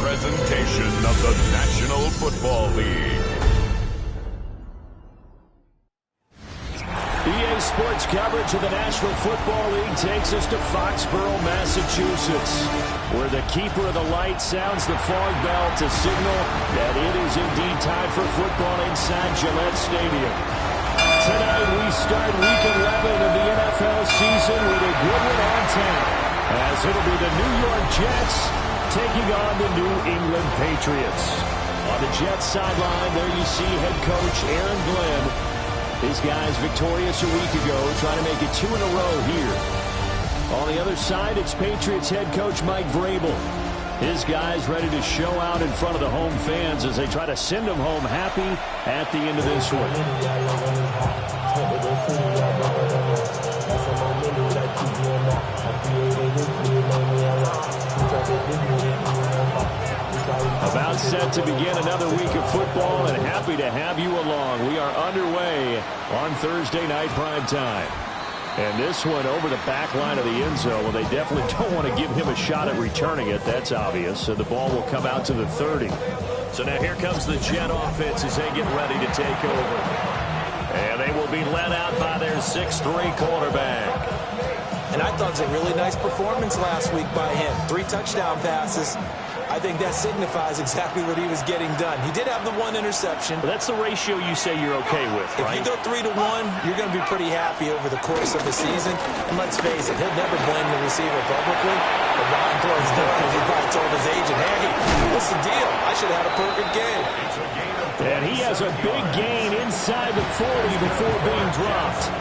presentation of the National Football League. EA Sports coverage of the National Football League takes us to Foxborough, Massachusetts, where the keeper of the light sounds the fog bell to signal that it is indeed time for football inside Gillette Stadium. Tonight we start Week 11 of the NFL season with a good one on tap, as it'll be the New York Jets taking on the New England Patriots. On the Jets sideline, there you see head coach Aaron Glenn. His guys victorious a week ago, trying to make it 2 in a row here. On the other side, it's Patriots head coach Mike Vrabel. His guys ready to show out in front of the home fans as they try to send them home happy at the end of this one. About set to begin another week of football, and happy to have you along. We are underway on Thursday night prime time. And this one over the back line of the end zone. Well, they definitely don't want to give him a shot at returning it. That's obvious. So the ball will come out to the 30. So now here comes the Jet offense as they get ready to take over. And they will be led out by their 6'3" quarterback. And I thought it was a really nice performance last week by him. 3 touchdown passes. I think that signifies exactly what he was getting done. He did have the 1 interception. But that's the ratio you say you're okay with, right? If you go 3-1, you're going to be pretty happy over the course of the season. And let's face it, he'll never blame the receiver publicly. But behind closed doors, he probably told his agent, hey, what's the deal? I should have had a perfect game. And he has a big gain inside the 40 before being dropped.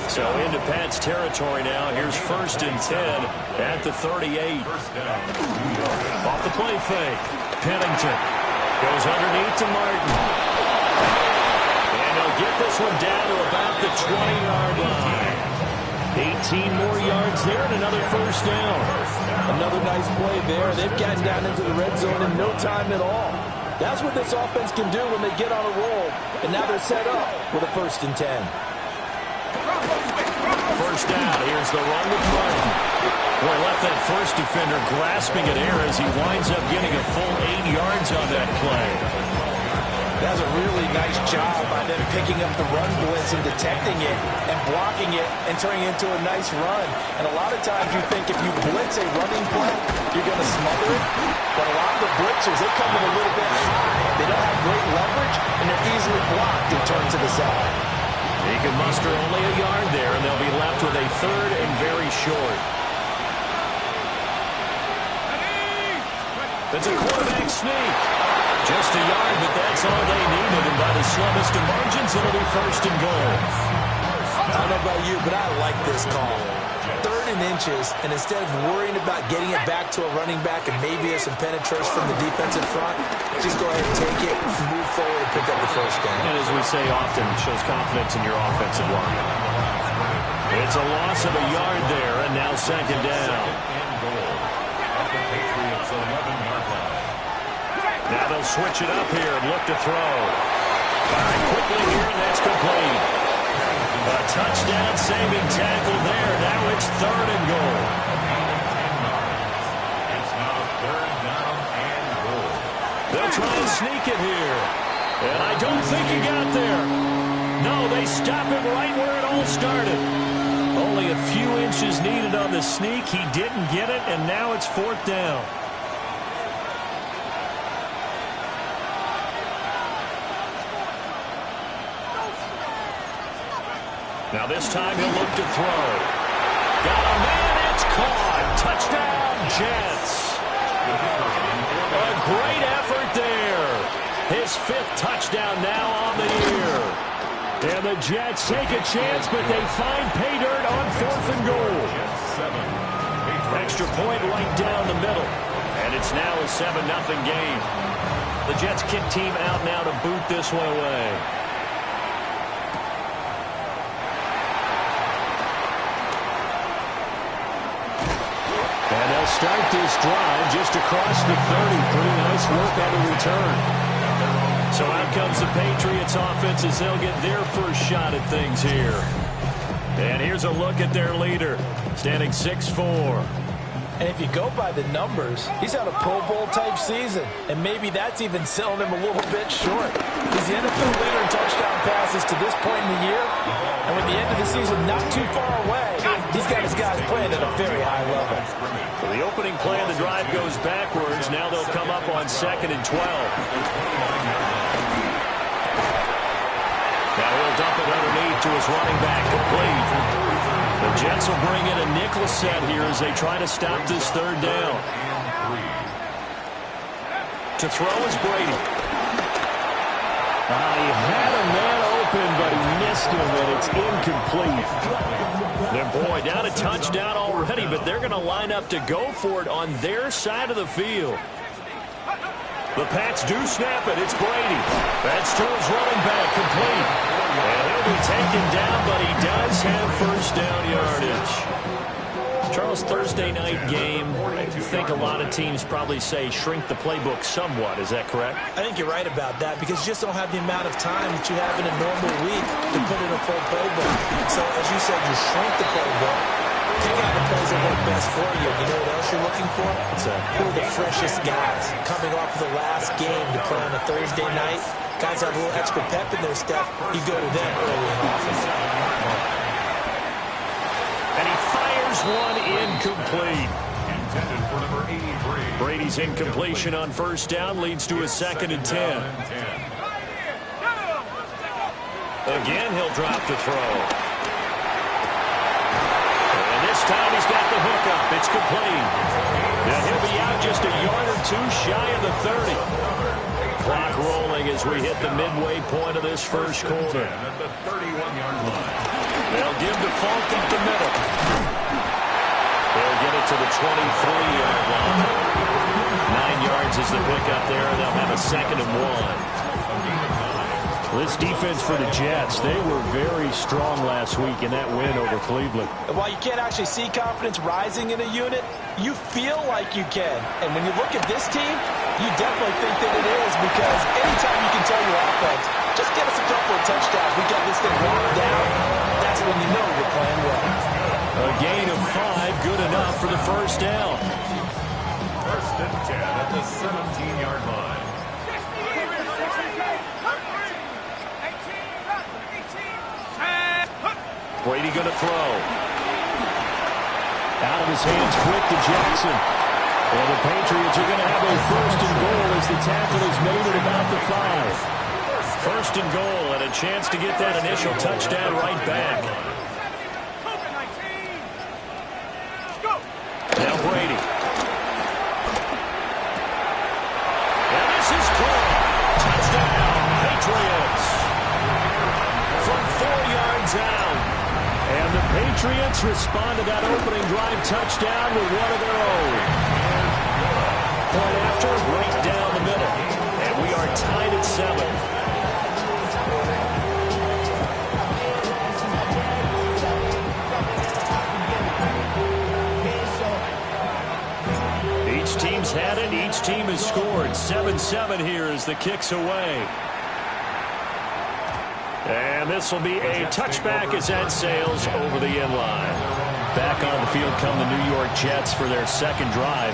So into Pat's territory now. Here's 1st and 10 at the 38. Off the play fake. Pennington goes underneath to Martin. And he'll get this one down to about the 20-yard line. 18 more yards there and another 1st down. Another nice play there. They've gotten down into the red zone in no time at all. That's what this offense can do when they get on a roll. And now they're set up with a 1st and 10. 1st down. Here's the run with Martin. Boy, left that first defender grasping at air as he winds up getting a full 8 yards on that play. That's a really nice job by them picking up the run blitz and detecting it and blocking it and turning it into a nice run. And a lot of times you think if you blitz a running play, you're going to smother it. But a lot of the blitzers, they come in a little bit high. They don't have great leverage, and they're easily blocked and turned to the side. He can muster only a yard there, and they'll be left with a 3rd and very short. It's a quarterback sneak. Just a yard, but that's all they needed. And by the slimmest of margins, it'll be 1st and goal. I don't know about you, but I like this call. 3rd and inches, and instead of worrying about getting it back to a running back and maybe some penetration from the defensive front, just go ahead and take it, move forward, and pick up the 1st down. And as we say often, it shows confidence in your offensive line. It's a loss of a yard there, and now 2nd down. Now they'll switch it up here and look to throw. Firing quickly here, and that's complete. A touchdown saving tackle there. Now it's 3rd and goal. It's now 3rd down and goal. They'll try and sneak it here. And I don't think he got there. No, they stop him right where it all started. Only a few inches needed on the sneak. He didn't get it, and now it's 4th down. Now this time he'll look to throw. Got a man, it's caught. Touchdown, Jets. A great effort there. His 5th touchdown now on the year. And the Jets take a chance, but they find pay dirt on 4th and goal. Extra point right down the middle. And it's now a 7-0 game. The Jets kick team out now to boot this one away. And they'll start this drive just across the 30. Pretty nice work on the return. So out comes the Patriots offense as they'll get their first shot at things here. And here's a look at their leader, standing 6'4". And if you go by the numbers, he's had a Pro Bowl-type season, and maybe that's even selling him a little bit short. He's the NFL leader in touchdown passes to this point in the year, and with the end of the season not too far away, he's got his guys playing at a very high level. So the opening play of the drive goes backwards. Now they'll come up on 2nd and 12. Now he'll dump it underneath to his running back, complete. The Jets will bring in a nickel set here as they try to stop this 3rd down. To throw is Brady. He had a man open, but he missed him, and it's incomplete. Then, boy, down a touchdown already, but they're going to line up to go for it on their side of the field. The Pats do snap it. It's Brady. That's to his running back, complete. And he'll be taken down, but he does have first down yardage. Charles, Thursday night game, I think a lot of teams probably say shrink the playbook somewhat. Is that correct? I think you're right about that because you just don't have the amount of time that you have in a normal week to put in a full playbook. So, as you said, you shrink the playbook. Pick out the plays that work best for you. You know what else you're looking for? Who are the freshest guys coming off of the last game to play on a Thursday night? Guys have a little extra pep in their step. You go to them early and often. And he fires one incomplete. Intended for number 83. Brady's incompletion on first down leads to a 2nd and 10. Again, he'll drop the throw. This time he's got the hookup. It's complete. Now he'll be out just a yard or two shy of the 30. Clock rolling as we hit the midway point of this first quarter. At the 31-yard line. They'll give the Funk up the middle. They'll get it to the 23-yard line. 9 yards is the pickup there. They'll have a 2nd and 1. This defense for the Jets, they were very strong last week in that win over Cleveland. And while you can't actually see confidence rising in a unit, you feel like you can. And when you look at this team, you definitely think that it is because anytime you can tell your offense, just get us a couple of touchdowns, we got this thing locked down, that's when you know you're playing well. A gain of 5, good enough for the first down. 1st and 10 at the 17-yard line. Brady going to throw. Out of his hands quick to Jackson. And the Patriots are going to have a 1st and goal as the tackle is made at about the 5. 1st and goal and a chance to get that initial touchdown right back. Now Brady. And this is caught. Touchdown, Patriots. From 4 yards out. And the Patriots respond to that opening drive touchdown with one of their own. Point after, right down the middle. And we are tied at 7. Each team's had it. Each team has scored. 7-7 here as the kick's away. And this will be a touchback as that sails over the end line. Back on the field come the New York Jets for their 2nd drive.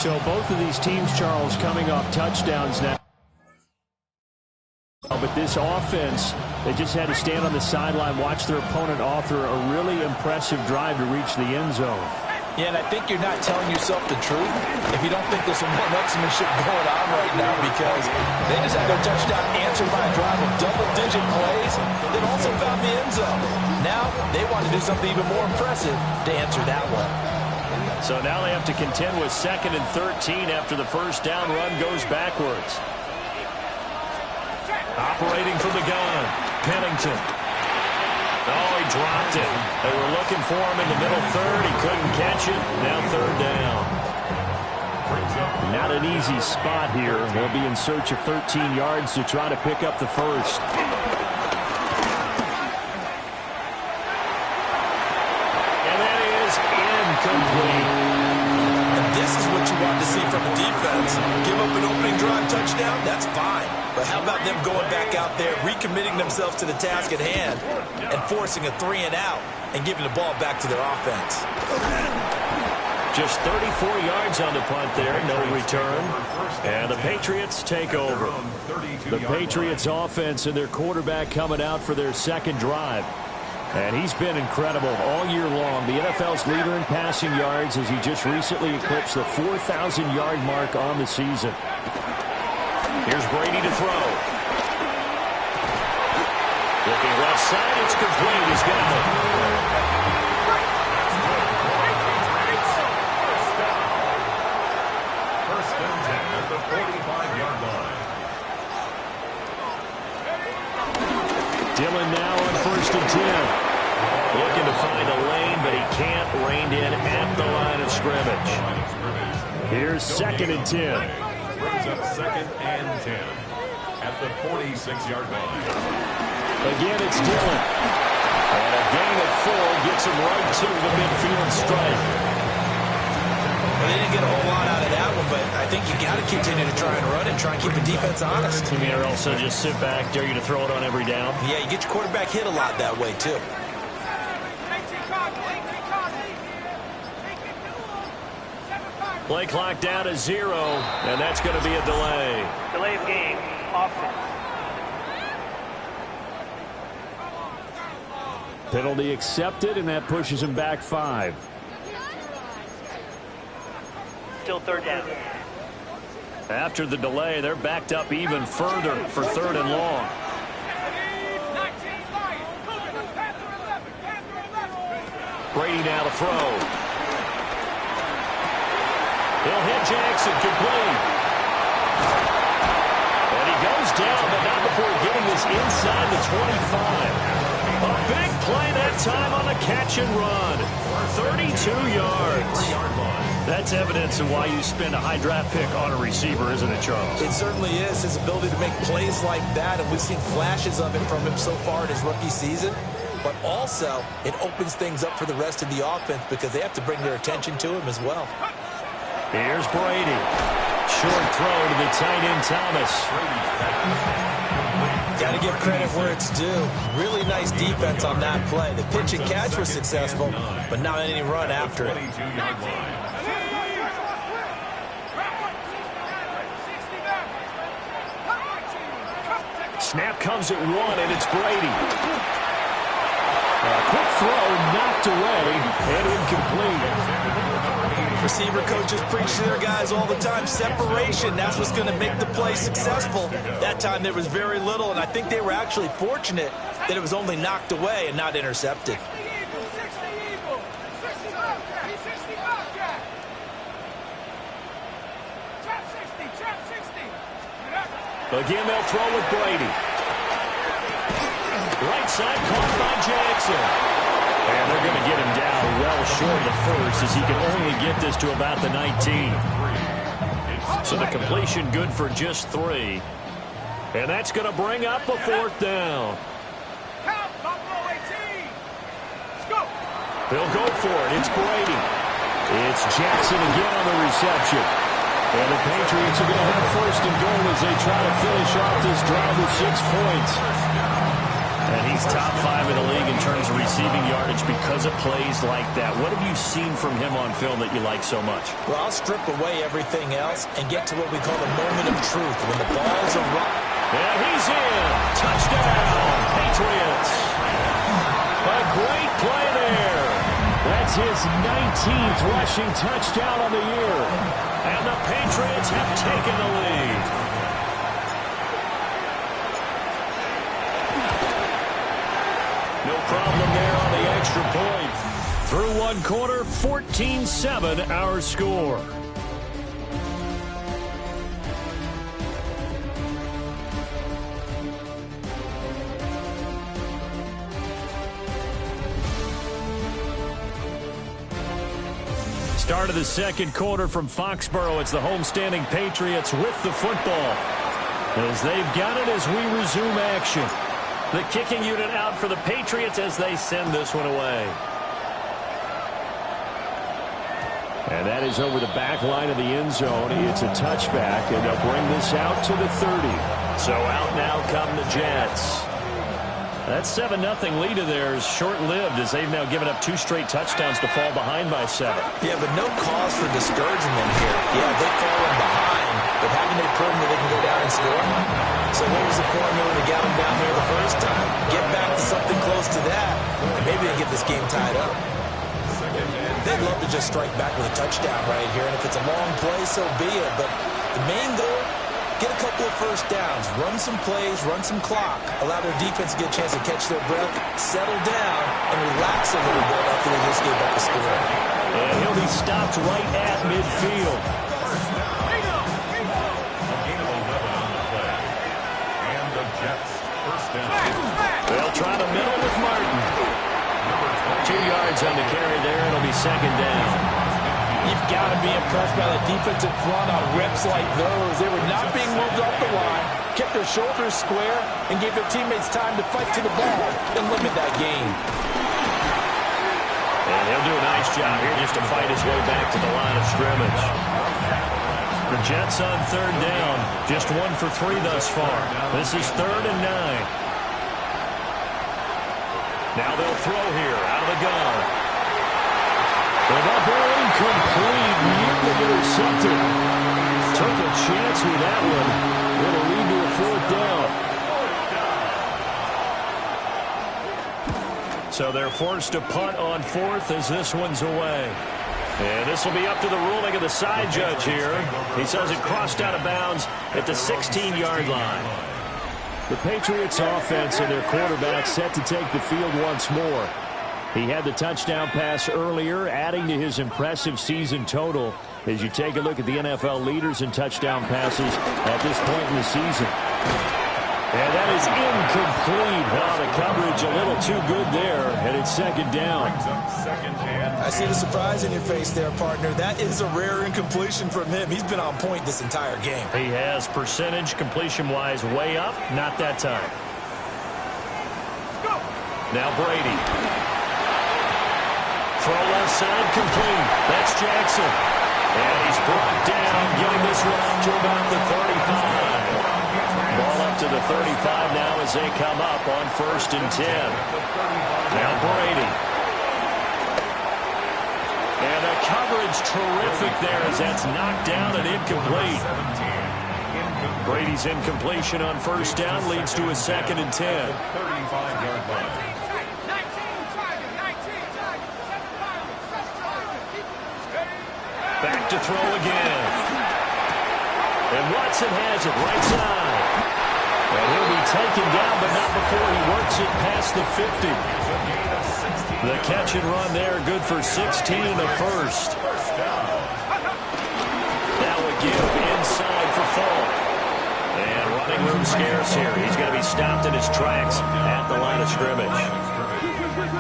So both of these teams, Charles, coming off touchdowns now. But this offense, they just had to stand on the sideline, watch their opponent author a really impressive drive to reach the end zone. Yeah, and I think you're not telling yourself the truth if you don't think there's some one-upsmanship going on right now because they just had their touchdown answered by a drive of double-digit plays that also found the end zone. Now they want to do something even more impressive to answer that one. So now they have to contend with 2nd and 13 after the first down run goes backwards. Operating from the gun, Pennington. Oh, he dropped it. They were looking for him in the middle 3rd. He couldn't catch it. Now 3rd down. Not an easy spot here. They'll be in search of 13 yards to try to pick up the 1st. And that is incomplete. And this is what you want to see from a defense. Give up an opening drive touchdown, that's fine. But how about them going back out there, recommitting themselves to the task at hand, and forcing a 3 and out, and giving the ball back to their offense? Just 34 yards on the punt there, no return. And the Patriots take over. The Patriots offense and their quarterback coming out for their second drive. And he's been incredible all year long. The NFL's leader in passing yards as he just recently eclipsed the 4,000-yard mark on the season. Here's Brady to throw. Looking left side, it's complete. He's got it. First and 10 at the 45-yard line. Dillon now on first and 10. Looking to find a lane, but he can't. Reined in at the line of scrimmage. Here's second and 10. Brings up second and 10 at the 46-yard line. Again, it's Dillon. And a gain of 4 gets him right to the midfield stripe. Well, they didn't get a whole lot out of that one, but I think you got to continue to try and run it, try and keep the defense honest. You mean, or also just sit back, dare you to throw it on every down? Yeah, you get your quarterback hit a lot that way, too. Play clock down to 0, and that's going to be a delay. Delay of game. Offense. Penalty accepted, and that pushes him back 5. Still third down. After the delay, they're backed up even further for third and long. Brady now to throw. He'll hit Jackson, complete. And he goes down, but not before getting this inside the 25. A big play that time on the catch and run. 32 yards. That's evidence of why you spend a high draft pick on a receiver, isn't it, Charles? It certainly is. His ability to make plays like that, and we've seen flashes of it from him so far in his rookie season. But also, it opens things up for the rest of the offense because they have to bring their attention to him as well. Here's Brady. Short throw to the tight end, Thomas. Got to give credit where it's due. Really nice defense on that play. The pitch and catch was successful, but not any run after it. Snap comes at 1, and it's Brady. A quick throw knocked away and incomplete. Receiver coaches preach to their guys all the time. Separation, that's what's going to make the play successful. That time there was very little, and I think they were actually fortunate that it was only knocked away and not intercepted. Again, they'll throw with Brady. Right side caught by Jackson. And they're going to get him down well short of the first as he can only get this to about the 19. So the completion good for just 3. And that's going to bring up a 4th down. They'll go for it. It's Brady. It's Jackson again on the reception. And the Patriots are going to have first and goal as they try to finish off this drive with 6 points. And he's top 5 in the league in terms of receiving yardage because of plays like that. What have you seen from him on film that you like so much? Well, I'll strip away everything else and get to what we call the moment of truth when the ball's arrived. And he's in. Touchdown, Patriots. A great play there. That's his 19th rushing touchdown on the year. And the Patriots have taken the lead. No problem there on the extra point. Through one quarter, 14-7 our score. Start of the second quarter from Foxborough. It's the homestanding Patriots with the football. As they've got it as we resume action. The kicking unit out for the Patriots as they send this one away. And that is over the back line of the end zone. It's a touchback, and they'll bring this out to the 30. So out now come the Jets. That 7-0 lead of theirs short-lived as they've now given up 2 straight touchdowns to fall behind by 7. Yeah, but no cause for discouragement here. Yeah, they've fallen behind, but haven't they proven that they can go down and score? So what was the formula to get them down here the first time? Get back to something close to that, and maybe they get this game tied up. They'd love to just strike back with a touchdown right here, and if it's a long play, so be it. But the main goal, get a couple of first downs, run some plays, run some clock, allow their defense to get a chance to catch their breath, settle down, and relax a little bit after they just gave up a score. And he'll be stopped right at midfield. They'll try the middle with Martin. 2 yards on the carry there. It'll be 2nd down. You've got to be impressed by the defensive front on reps like those. They were not being moved off the line, kept their shoulders square, and gave their teammates time to fight to the ball and limit that gain. And he'll do a nice job here just to fight his way back to the line of scrimmage. The Jets on 3rd down. Just 1 for 3 thus far. This is 3rd and 9. Now they'll throw here out of the gun. And that ball incomplete. Nearly intercepted. Took a chance with that one. It'll lead to a 4th down. So they're forced to punt on 4th as this one's away. And this will be up to the ruling of the side judge here. He says it crossed out of bounds at the 16-yard line. The Patriots offense and their quarterback set to take the field once more. He had the touchdown pass earlier, adding to his impressive season total as you take a look at the NFL leaders in touchdown passes at this point in the season. And that is incomplete. Wow, the coverage a little too good there, and it's 2nd down. I see the surprise in your face there, partner. That is a rare incompletion from him. He's been on point this entire game. He has percentage completion-wise way up, not that time. Now Brady. Throw left side complete. That's Jackson. And he's brought down, getting this one out to about the 35. Ball up to the 35 now as they come up on 1st and 10. Now Brady. And the coverage terrific there as that's knocked down and incomplete. Brady's incompletion on 1st down leads to a 2nd and 10. 35-yard line. Back to throw again. And Watson has it right side. And he'll be taken down, but not before he works it past the 50. The catch and run there, good for 16 and a 1st. Now a give inside for Falk. And running room scarce here. He's going to be stopped in his tracks at the line of scrimmage.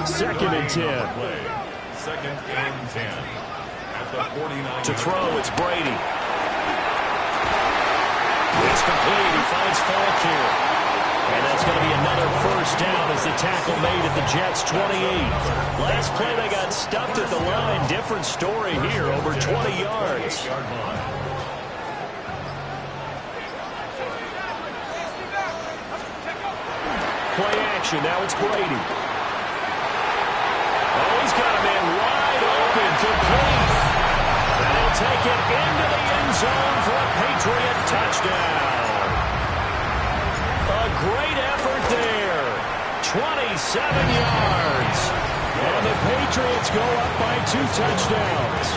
2nd and 10. 2nd and 10. To throw, it's Brady. It's complete. He finds Falk here. And that's going to be another 1st down as the tackle made at the Jets' 28. Last play, they got stuffed at the line. Different story here, over 20 yards. Play action. Now it's Brady. Oh, he's got a man wide open. Complete. And he'll take it into the end zone for a Patriot touchdown. A great effort there. 27 yards. And the Patriots go up by 2 touchdowns.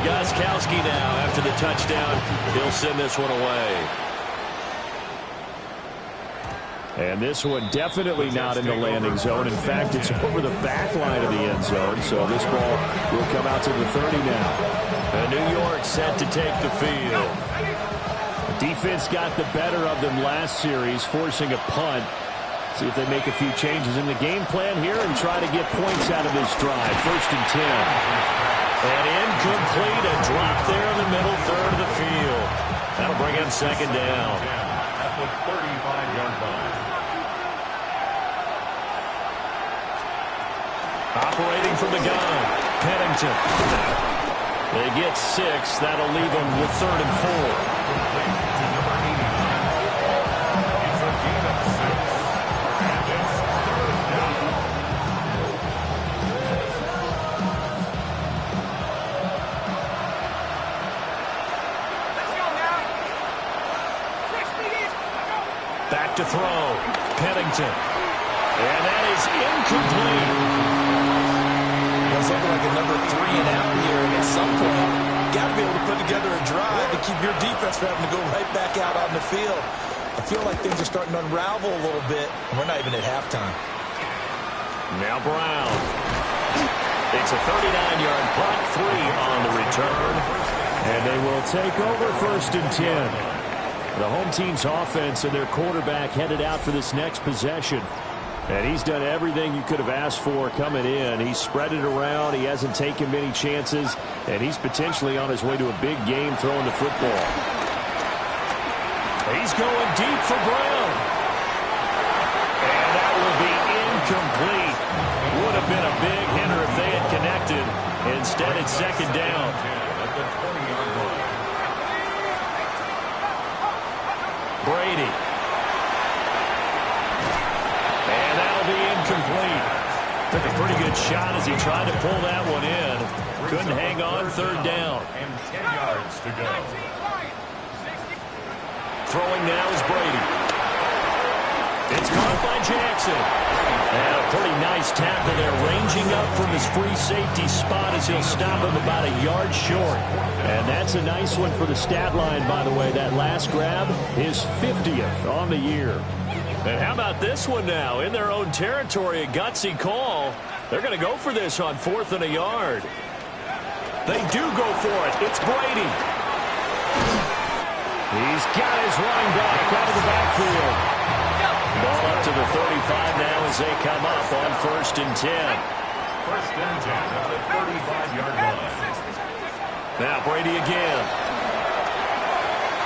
Gostkowski now after the touchdown. He'll send this one away. And this one definitely not in the landing zone. In fact, it's over the back line of the end zone. So this ball will come out to the 30 now. And New York set to take the field. The defense got the better of them last series, forcing a punt. See if they make a few changes in the game plan here and try to get points out of this drive. 1st and 10. And incomplete. A drop there in the middle third of the field. That'll bring him 2nd down. At the 35-yard line. Operating from the gun, Pennington. They get 6. That'll leave them with 3rd and 4. complete to number 89. It's a gain of 6. And it's third down. Back to throw. Pennington. And that is incomplete. It's looking like a number 3 and out here, and at some point, got to be able to put together a drive to keep your defense from having to go right back out on the field. I feel like things are starting to unravel a little bit, and we're not even at halftime. Now Brown. It's a 39-yard punt, 3 on the return. And they will take over 1st and 10. The home team's offense and their quarterback headed out for this next possession. And he's done everything you could have asked for coming in. He's spread it around. He hasn't taken many chances. And he's potentially on his way to a big game throwing the football. He's going deep for Brown. And that will be incomplete. Would have been a big hitter if they had connected. Instead, it's 2nd down. At the 20-yard line. Brady. And that'll be incomplete. Took a pretty good shot as he tried to pull that one in. Couldn't hang on, 3rd down. And 10 yards to go. Throwing now is Brady. It's caught by Jackson. And a pretty nice tackle there, ranging up from his free safety spot as he'll stop him about a yard short. And that's a nice one for the stat line, by the way. That last grab is 50th on the year. And how about this one now? In their own territory, a gutsy call. They're going to go for this on 4th and a yard. They do go for it. It's Brady. He's got his running back out of the backfield. Ball up to the 35 now as they come up on 1st and 10. 1st and 10 at the 35-yard line. Now Brady again.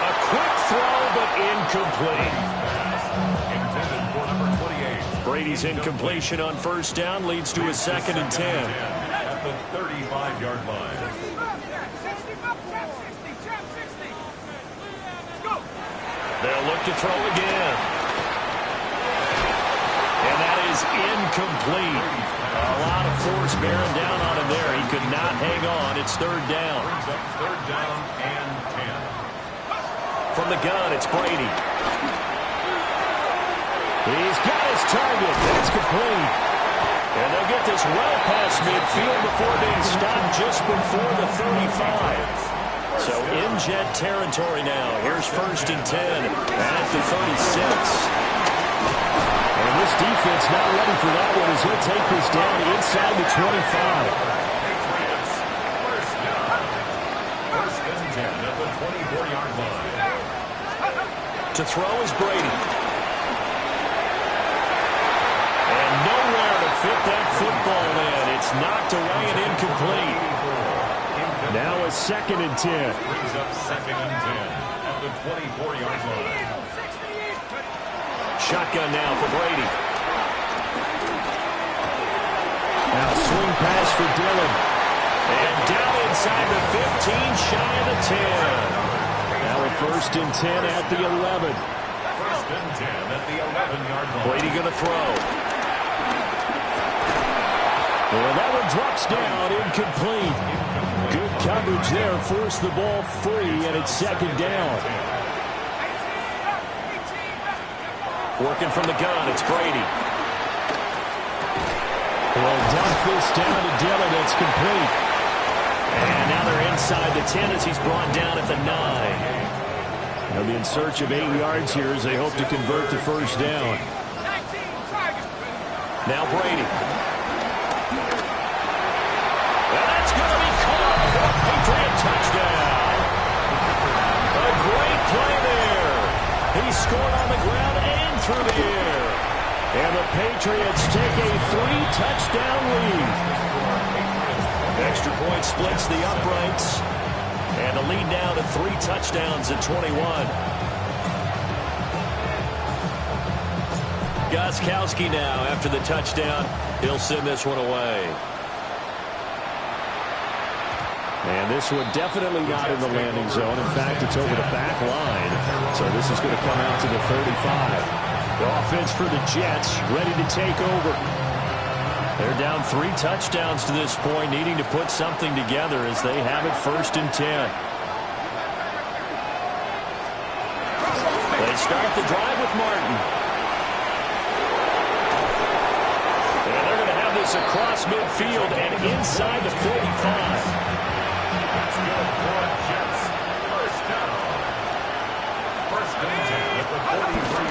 A quick throw, but incomplete. Intended for number 28. Brady's incompletion on 1st down leads to a 2nd and 10. At the 35-yard line. They'll look to throw again. And that is incomplete. A lot of force bearing down on him there. He could not hang on. It's 3rd down. Brings up 3rd down and 10. From the gun, it's Brady. He's got his target. That's complete. And they'll get this well past midfield before being stopped just before the 35. So in jet territory now. Here's 1st and 10 at the 36. And this defense not ready for that one as he'll take this down inside the 25. Patriots, 1st down. 1st and 10 at the 24-yard line. To throw is Brady. And nowhere to fit that football in. It's knocked away and incomplete. Now a 2nd and 10. Brings up 2nd and 10 at the 24-yard line. Shotgun now for Brady. Now swing pass for Dillon. And down inside the 15, shy of the 10. Now a 1st and 10 at the 11. 1st and 10 at the 11-yard line. Brady going to throw. Well, that one drops down, incomplete. Good coverage there, forced the ball free, and it's 2nd down. Working from the gun, it's Brady. Well, dump this down to Dillon, it's complete. And now they're inside the 10 as he's brought down at the 9. They'll be in search of 8 yards here as they hope to convert the 1st down. Now Brady. That's going to be caught for a Patriot touchdown. A great play there. He scored on the ground and through the air. And the Patriots take a 3-touchdown lead. Extra point splits the uprights. And the lead now to 3 touchdowns at 21. Gostkowski now after the touchdown. He'll send this one away. And this one definitely not in the landing zone. In fact, it's over the back line. So this is going to come out to the 35. The offense for the Jets ready to take over. They're down 3 touchdowns to this point, needing to put something together as they have it 1st and 10. They start the drive with Martin. And they're going to have this across midfield and inside the 45. That's good for Jets. First down. First and 10 at the 43.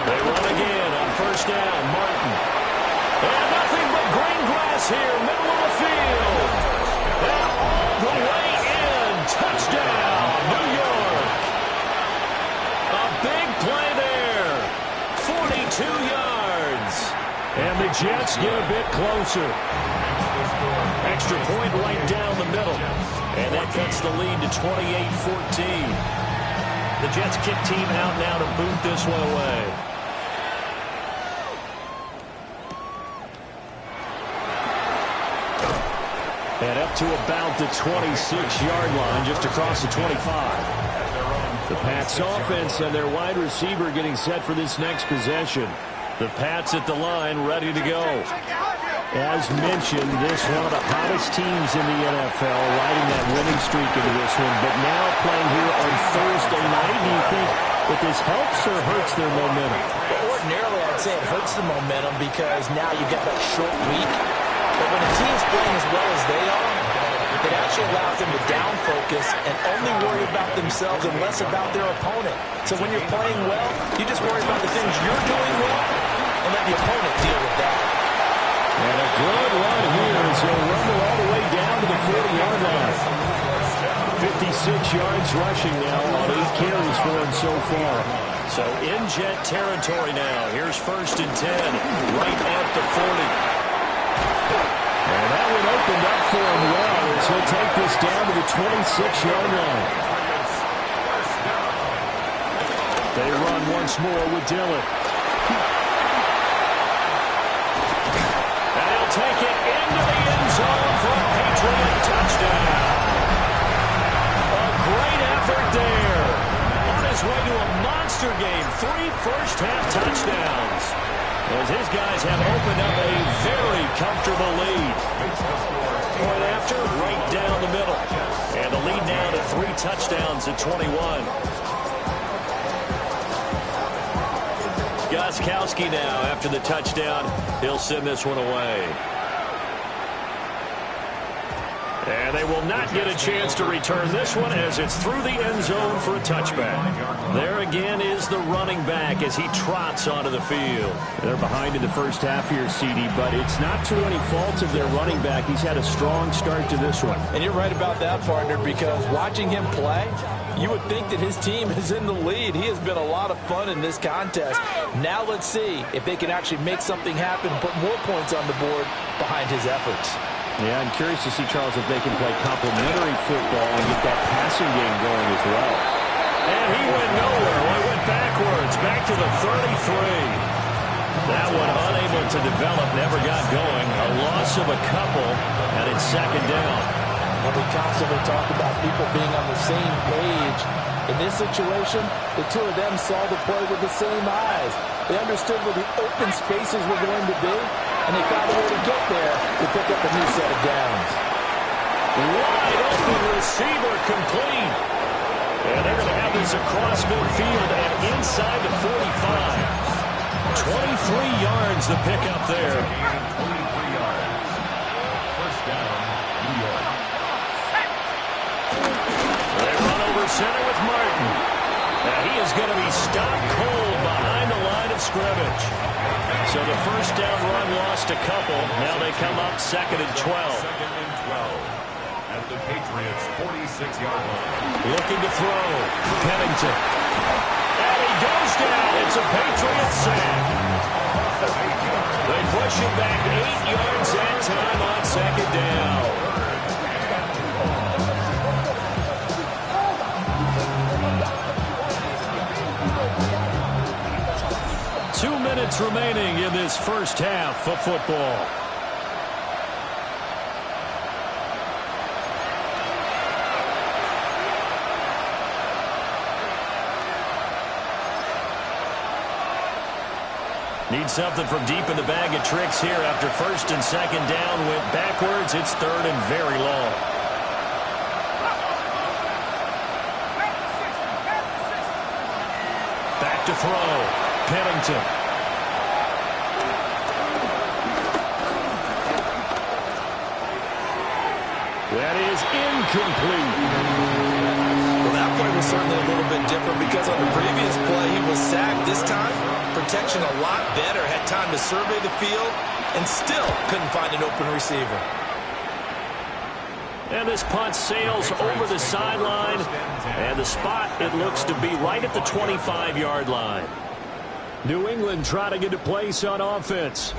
They run again on first down. Martin. And nothing but green grass here, middle of the field. And all the way in. Touchdown, New York. A big play there. 42 yards. And the Jets get a bit closer. Extra point right down the middle. And that cuts the lead to 28-14. The Jets kick team out now to boot this one away. And up to about the 26-yard line, just across the 25. The Pats offense and their wide receiver getting set for this next possession. The Pats at the line ready to go. As mentioned, this one of the hottest teams in the NFL, riding that winning streak into this one, but now playing here on Thursday night. Do you think that this helps or hurts their momentum? Well, ordinarily, I'd say it hurts the momentum because now you get that short week. But when a team's playing as well as they are, it actually allows them to down focus and only worry about themselves and less about their opponent. So when you're playing well, you just worry about the things you're doing well and let the opponent deal with that. And a good run here as he'll rumble all the way down to the 40-yard line. 56 yards rushing now on 8 carries for him so far. So in Jet territory now. Here's 1st and 10, right at the 40. And that one opened up for him well as he'll take this down to the 26-yard line. They run once more with Dillon. And he'll take it into the end zone for a Patriot touchdown. A great effort there. On his way to a monster game. 3 first-half touchdowns. As his guys have opened up a very comfortable lead. Point after, right down the middle. And the lead now to 3 touchdowns at 21. Gostkowski now after the touchdown. He'll send this one away. And they will not get a chance to return this one as it's through the end zone for a touchback. There again is the running back as he trots onto the field. They're behind in the first half here, CD, but it's not to any fault of their running back. He's had a strong start to this one. And you're right about that, partner, because watching him play, you would think that his team is in the lead. He has been a lot of fun in this contest. Now let's see if they can actually make something happen, put more points on the board behind his efforts. Yeah, I'm curious to see, Charles, if they can play complementary football and get that passing game going as well. And he went nowhere. Well, he went backwards, back to the 33. That one unable to develop, never got going. A loss of a couple, and it's 2nd down. And we constantly talk about people being on the same page. In this situation, the two of them saw the play with the same eyes. They understood where the open spaces were going to be, and they found a way to get there to pick up a new set of downs. Wide open receiver complete. And they're going to have this across midfield and inside the 45. 23 yards the pickup there. 23 yards. First down, New York. They run over center with Martin. Now he is going to be stopped cold behind the line of scrimmage. So the first down run lost a couple. Now they come up 2nd and 12. 2nd and 12 at the Patriots' 46-yard line. Looking to throw. Pennington. And he goes down. It's a Patriot sack. They push him back 8 yards that time on 2nd down. 2 minutes remaining in this first half of football. Need something from deep in the bag of tricks here after first and second down went backwards. It's third and very long. Back to throw. Pennington. That is incomplete. Well, that play was certainly a little bit different because on the previous play he was sacked. This time, protection a lot better. Had time to survey the field and still couldn't find an open receiver. And this punt sails over the sideline. And the spot, it looks to be right at the 25-yard line. New England trying to get a place on offense.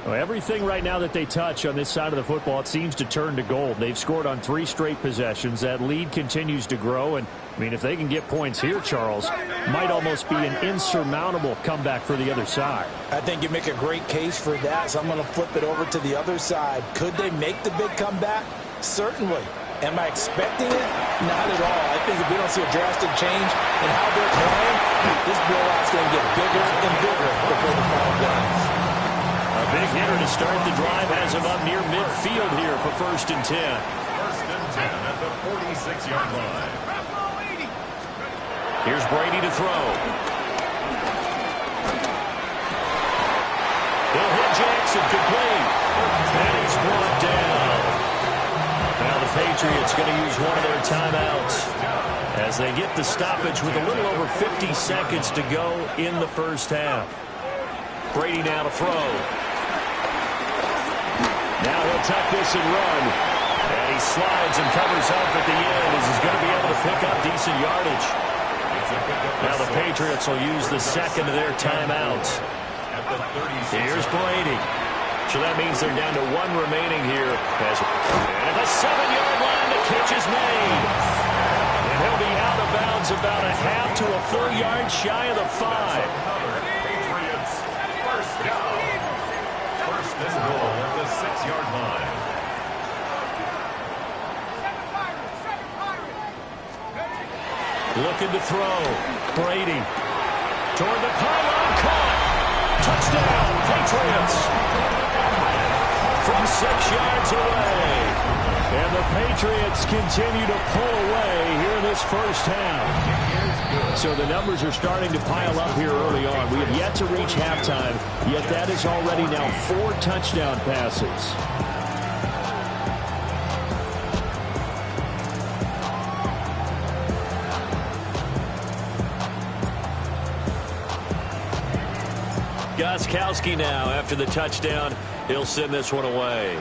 Well, everything right now that they touch on this side of the football, it seems to turn to gold. They've scored on 3 straight possessions. That lead continues to grow. And, I mean, if they can get points here, Charles, might almost be an insurmountable comeback for the other side. I think you make a great case for that, so I'm going to flip it over to the other side. Could they make the big comeback? Certainly. Am I expecting it? Not at all. I think if we don't see a drastic change in how they're playing, this blowout's going to get bigger and bigger before the final game. A big hitter to start the drive has him up near midfield here for first and 10. First and 10 at the 46-yard line. Here's Brady to throw. He'll hit Jackson complete. And he's brought down. Now the Patriots going to use one of their timeouts as they get the stoppage with a little over 50 seconds to go in the first half. Brady now to throw. Now he'll tuck this and run. And he slides and covers up at the end as he's going to be able to pick up decent yardage. Now the Patriots will use the second of their timeouts. Here's Brady. So that means they're down to 1 remaining here. And at the 7-yard line, the catch is made. And he'll be out of bounds about a half to a full yard shy of the 5. Patriots, first down. First and goal at the 6-yard line. Looking to throw. Brady. Toward the pylon. Caught. Touchdown, Patriots. From 6 yards away. And the Patriots continue to pull away here in this first half. So the numbers are starting to pile up here early on. We have yet to reach halftime, yet that is already now 4 touchdown passes. Gostkowski now after the touchdown. He'll send this one away.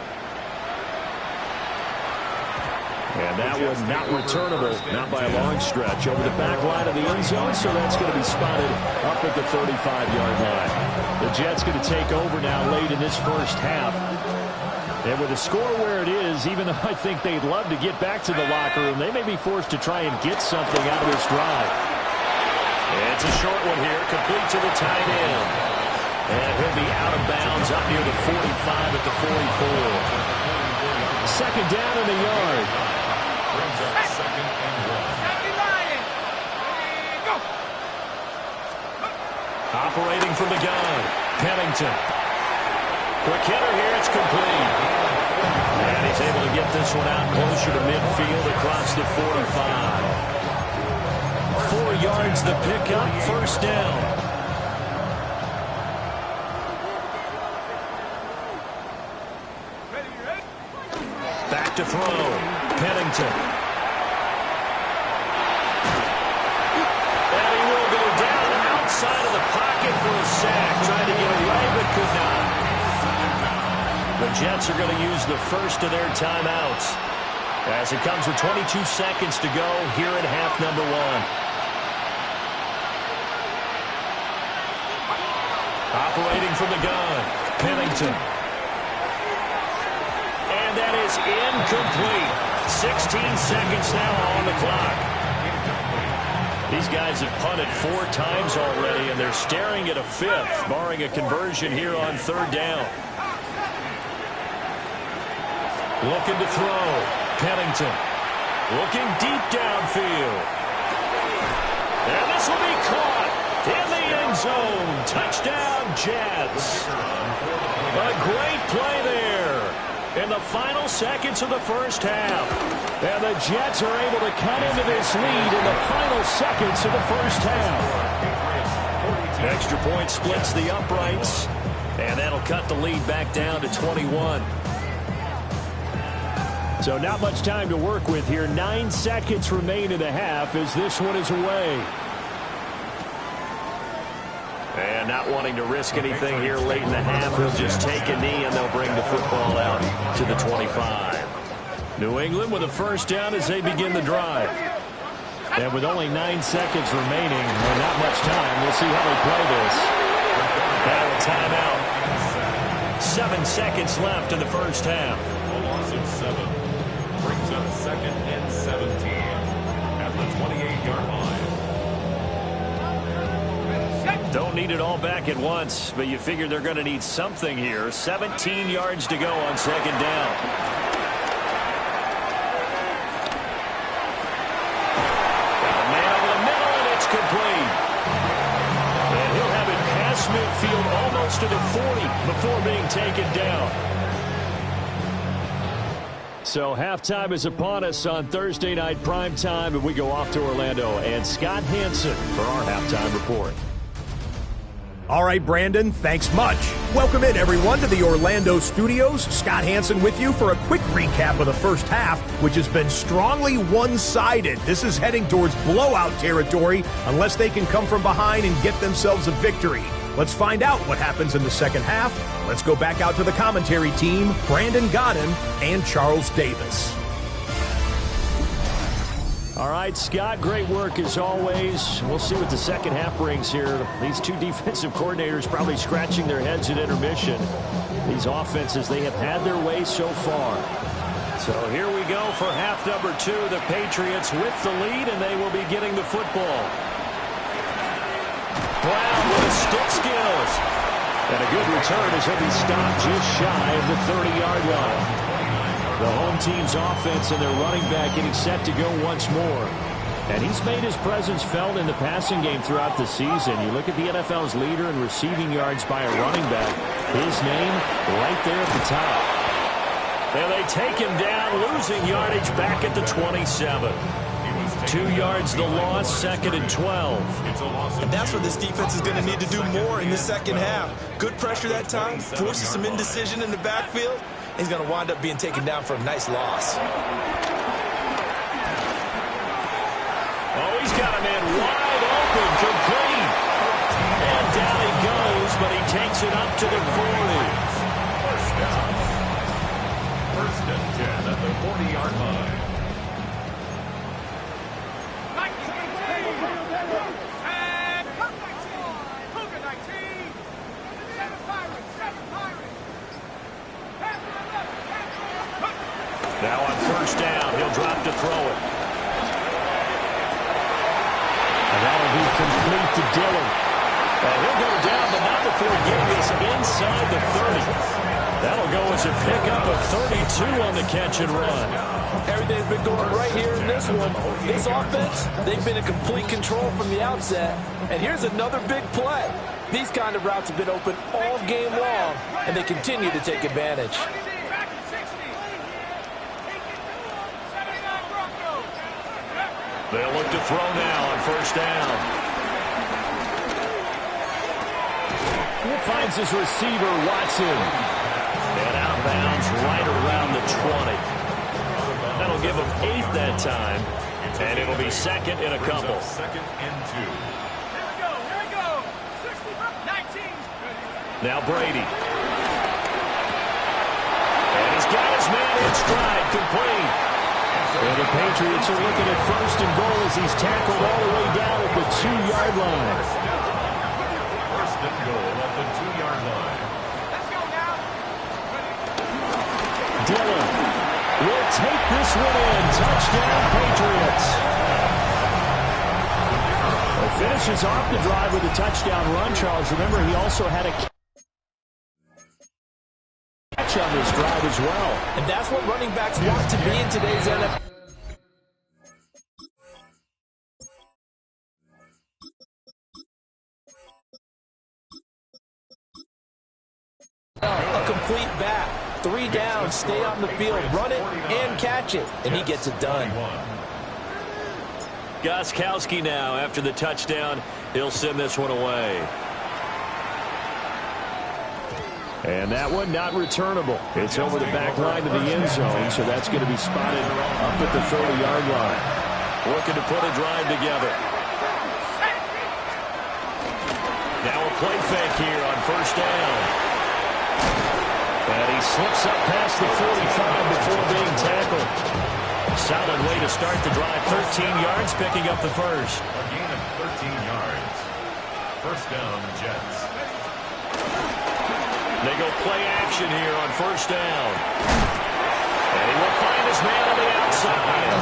And that one not returnable, not by a long stretch, over the back line of the end zone, so that's going to be spotted up at the 35-yard line. The Jets going to take over now late in this first half. And with the score where it is, even though I think they'd love to get back to the locker room, they may be forced to try and get something out of this drive. It's a short one here, complete to the tight end. And he'll be out of bounds up near the 45 at the 44. Second down in the yard. Brings up second and 1. Operating from the gun. Pennington. Quick hitter here. It's complete. And he's able to get this one out closer to midfield across the 45. 4 yards the pickup. First down. Back to throw. Pennington. And he will go down outside of the pocket for a sack. Trying to get away, but could not. The Jets are going to use the first of their timeouts as it comes with 22 seconds to go here in half number 1. Operating from the gun. Pennington. And that is incomplete. 16 seconds now on the clock. These guys have punted 4 times already, and they're staring at a 5th, barring a conversion here on 3rd down. Looking to throw. Pennington. Looking deep downfield. And this will be caught. In the end zone. Touchdown, Jets. A great play there in the final seconds of the first half. And the Jets are able to cut into this lead in the final seconds of the first half. Extra point splits the uprights, and that'll cut the lead back down to 21. So not much time to work with here. 9 seconds remain in the half as this one is away. And not wanting to risk anything here late in the half, he'll just take a knee and they'll bring the football out to the 25. New England with a first down as they begin the drive. And with only 9 seconds remaining and not much time, we'll see how they play this. Now a timeout. 7 seconds left in the first half. A loss of 7 brings up 2nd and 17 at the 28-yard line. Don't need it all back at once, but you figure they're going to need something here. 17 yards to go on 2nd down. Complete. And he'll have it past midfield almost to the 40 before being taken down. So halftime is upon us on Thursday night primetime, and we go off to Orlando and Scott Hansen for our halftime report. All right, Brandon, thanks much. Welcome in, everyone, to the Orlando studios. Scott Hansen with you for a quick recap of the first half, which has been strongly one-sided. This is heading towards blowout territory unless they can come from behind and get themselves a victory. Let's find out what happens in the second half. Let's go back out to the commentary team, Brandon Godden and Charles Davis. All right, Scott, great work as always. We'll see what the second half brings here. These two defensive coordinators probably scratching their heads at intermission. These offenses, they have had their way so far. So here we go for half number 2. The Patriots with the lead, and they will be getting the football. Brown with a stick skills. And a good return as he'll be stopped just shy of the 30-yard line. The home team's offense and their running back getting set to go once more. And he's made his presence felt in the passing game throughout the season. You look at the NFL's leader in receiving yards by a running back. His name right there at the top. And they take him down, losing yardage back at the 27. 2 yards the loss, 2nd and 12. And that's what this defense is going to need to do more in the second half. Good pressure that time, forces some indecision in the backfield. He's going to wind up being taken down for a nice loss. Oh, he's got a man wide open, complete. And down he goes, but he takes it up to the 40. First down. 1st and 10 at the 40-yard line. Now on 1st down, he'll drop to throw it. And that'll be complete to Dillon. And he'll go down, but not before getting this inside the 30. That'll go as a pickup of 32 on the catch and run. Everything's been going right here in this one. This offense, they've been in complete control from the outset. And here's another big play. These kind of routes have been open all game long, and they continue to take advantage. They'll look to throw now on 1st down. He finds his receiver, Watson. And out of bounds right around the 20. That'll give him 8 that time. And it'll be 2nd and a couple. 2nd and 2. Here we go. 60, 19. Now Brady. And he's got his man in stride, complete. And the Patriots are looking at 1st and goal as he's tackled all the way down at the 2-yard line. 1st and goal at the 2-yard line. Let's go now. Dillon will take this one in. Touchdown, Patriots. Well, finishes off the drive with a touchdown run, Charles. Remember, he also had a catch on this drive as well. And that's what running backs want to be in today's NFL. and stay on the field, run it and catch it, and he gets it done. Gostkowski now after the touchdown. He'll send this one away. And that one not returnable. It's over the back line to the end zone, so that's going to be spotted up at the 30-yard line. Looking to put a drive together. Now a play fake here on first down. And he slips up past the 45 before being tackled. Solid way to start the drive. 13 yards, picking up the first. A gain of 13 yards. First down, Jets. They go play action here on first down. And he will find his man on the outside.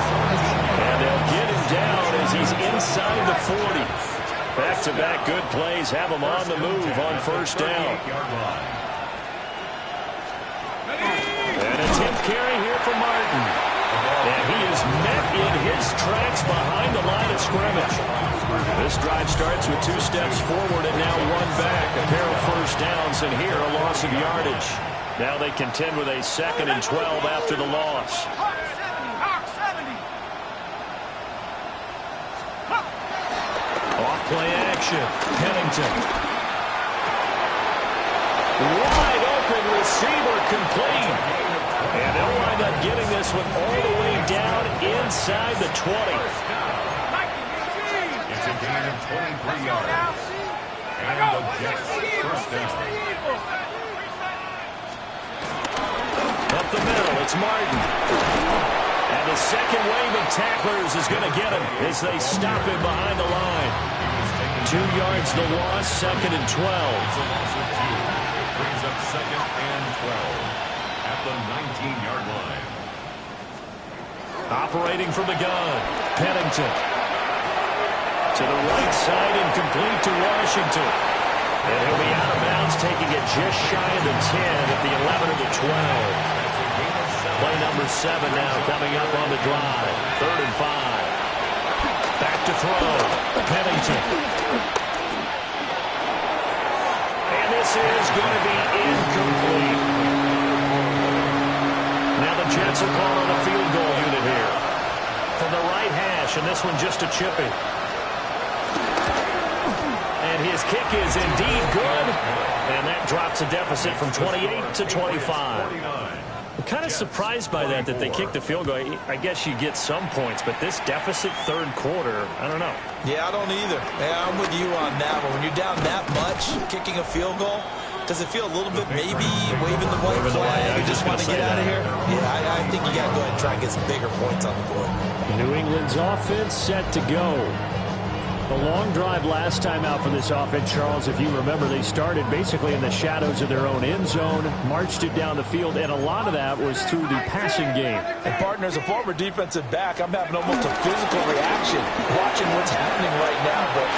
And they'll get him down as he's inside the 40. Back-to-back good plays have him on the move on first down. And a 10th carry here for Martin. And he is met in his tracks behind the line of scrimmage. This drive starts with 2 steps forward and now 1 back. A pair of first downs, and here a loss of yardage. Now they contend with a 2nd and 12 after the loss. Off play action. Pennington. Wide open receiver complete. And they'll wind up getting this one all the way down inside the 20. It's a gain of 23 yards. And the Jets first down. Up the middle, it's Martin. And the second wave of tacklers is going to get him as they stop him behind the line. 2 yards the loss, 2nd and 12. Brings up 2nd and 12. At the 19-yard line. Operating from the gun, Pennington. To the right side and complete to Washington. And he'll be out of bounds, taking it just shy of the 10 at the 11 or the 12. Play number 7 now coming up on the drive. 3rd and 5. Back to throw, Pennington. And this is going to be incomplete. Now the Jets will call on a field goal unit here. From the right hash, and this one just a chippy. And his kick is indeed good. And that drops a deficit from 28 to 25. I'm kind of surprised by that they kicked the field goal. I guess you get some points, but this deficit 3rd quarter, I don't know. Yeah, I don't either. Yeah, I'm with you on that one. When you're down that much, kicking a field goal, does it feel a little bit maybe waving the white flag? You just want to get out of here? Yeah, I think you got to go ahead and try and get some bigger points on the board. New England's offense set to go. The long drive last time out for this offense, Charles, if you remember, they started basically in the shadows of their own end zone, marched it down the field, and a lot of that was through the passing game. And, partner, as a former defensive back, I'm having almost a physical reaction watching what's happening right now. But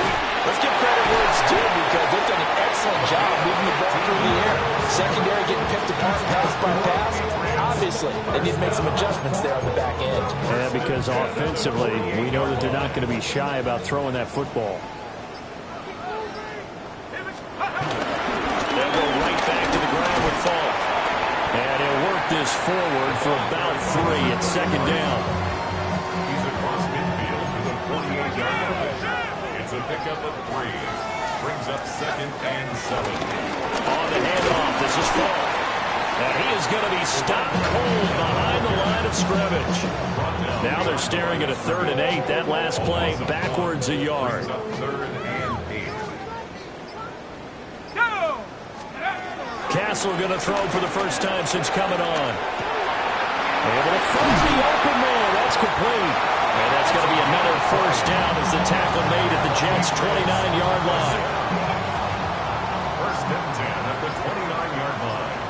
let's give credit where it's due because they've done an excellent job moving the ball through the air. Secondary getting picked apart pass by pass. Obviously, they need to make some adjustments there on the back end. Yeah, because offensively, we know that they're not going to be shy about throwing that football. They'll go right back to the ground with Falk. And he'll work this forward for about 3 at 2nd down. He's across midfield to the 48-yard line. It's a pickup of 3. Brings up 2nd and 7. On the handoff, this is Falk. And he is going to be stopped cold behind the line of scrimmage. Now they're staring at a 3rd and 8. That last play backwards a yard. 3rd and 8. Castle going to throw for the first time since coming on. Able to find the open man. That's complete. And that's going to be another first down as the tackle made at the Jets' 29-yard line. 1st and 10 at the 29-yard line.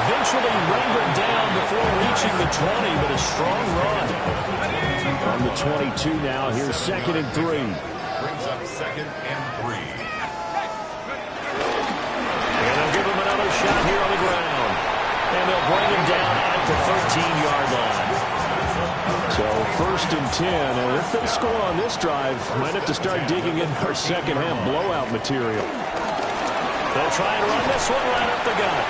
Eventually rendered down before reaching the 20, but a strong run. On the 22 now, here's 2nd and 3. Brings up 2nd and 3. And they'll give him another shot here on the ground. And they'll bring him down at the 13-yard line. So first and 10, and if they score on this drive, might have to start digging in our second half blowout material. They'll try and run this one right up the gut.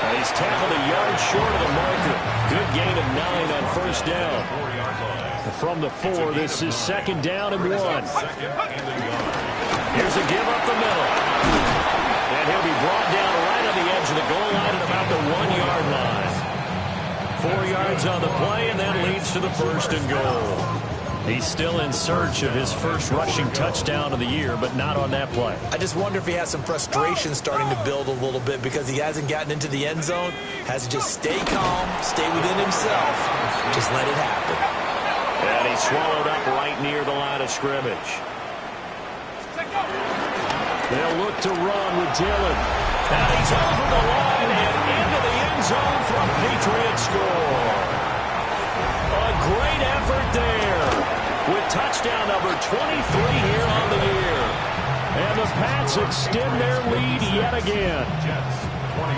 And he's tackled a yard short of the marker. Good gain of 9 on first down. From the 4, this is second down and 1. Here's a give up the middle. And he'll be brought down right on the edge of the goal line at about the 1-yard line. 4 yards on the play, and that leads to the first and goal. He's still in search of his first rushing touchdown of the year, but not on that play. I just wonder if he has some frustration starting to build a little bit because he hasn't gotten into the end zone. Has to just stay calm, stay within himself, just let it happen. And he's swallowed up right near the line of scrimmage. They'll look to run with Dillon. And he's over the line and into the end zone for a Patriots score. A great effort there with touchdown number 23 here on the year. And the Pats extend their lead yet again. Jets, 24.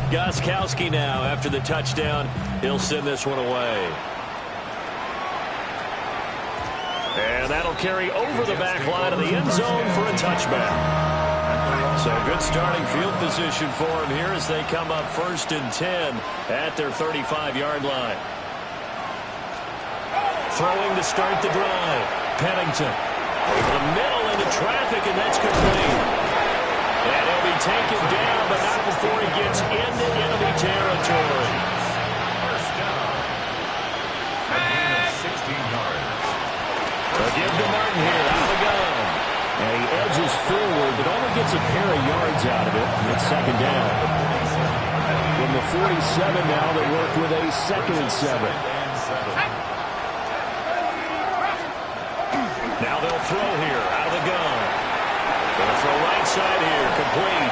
Gostkowski now after the touchdown. He'll send this one away. And that'll carry over the back line of the end zone for a touchback. So good starting field position for him here as they come up first and 10 at their 35-yard line. Throwing to start the drive. Pennington over the middle into traffic, and that's complete. And he'll be taken down, but not before he gets into enemy territory. First down. A gain of 16 yards. They'll give to Martin here out of the gun. And he edges forward, but only gets a pair of yards out of it. It's second down. From the 47 now, they work with a second and 7. Now they'll throw here out of the gun. They'll throw right side here, complete.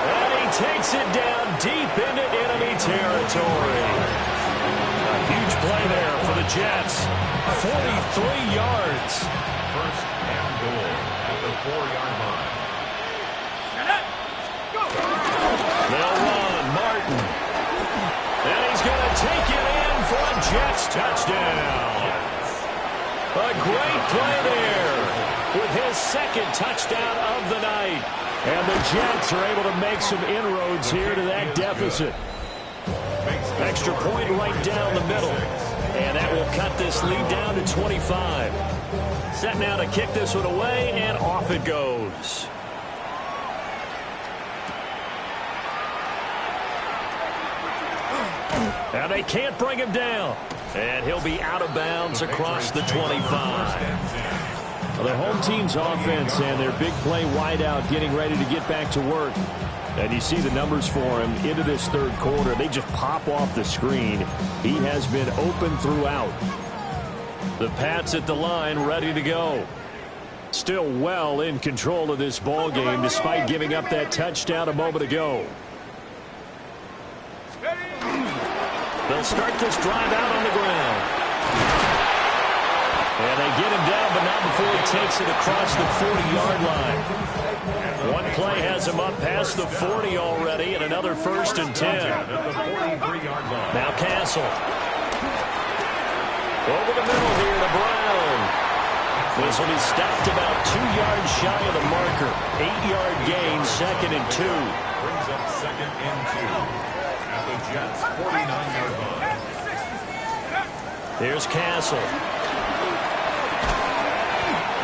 And he takes it down deep into enemy territory. A huge play there for the Jets. 43 yards. First and goal at the 4-yard line. They'll run. Martin. And he's going to take it in for a Jets touchdown. A great play there with his second touchdown of the night. And the Jets are able to make some inroads here to that deficit. Extra point right down the middle. And that will cut this lead down to 25. Set now to kick this one away, and off it goes. Now they can't bring him down. And he'll be out of bounds across the 25. Well, the home team's offense and their big play wideout getting ready to get back to work. And you see the numbers for him into this third quarter. They just pop off the screen. He has been open throughout. The Pats at the line ready to go. Still well in control of this ball game despite giving up that touchdown a moment ago. They'll start this drive out on the ground. And they get him down, but not before he takes it across the 40-yard line. One play has him up past the 40 already, and another first and 10. Now Castle. Over the middle here to Brown. This will be stopped about 2 yards shy of the marker. 8-yard gain, second and 2. Brings up second and 2. At the Jets' 49-yard line. Here's Castle.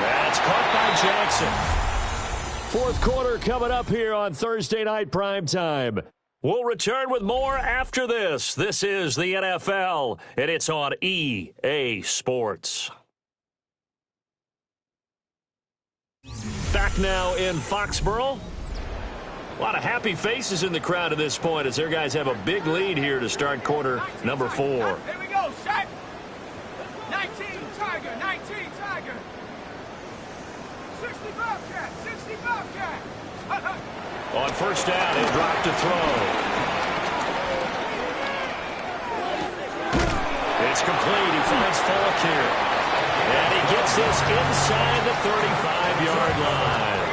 That's caught by Jackson. Fourth quarter coming up here on Thursday Night Primetime. We'll return with more after this. This is the NFL, and it's on EA Sports. Back now in Foxborough. A lot of happy faces in the crowd at this point as their guys have a big lead here to start quarter number 4. Here we go, set. 19, Tiger, 19, Tiger. 60 Bobcat, 60 Bobcat. On first down, he dropped to throw. It's complete. He finds Falk here. And he gets this inside the 35-yard line.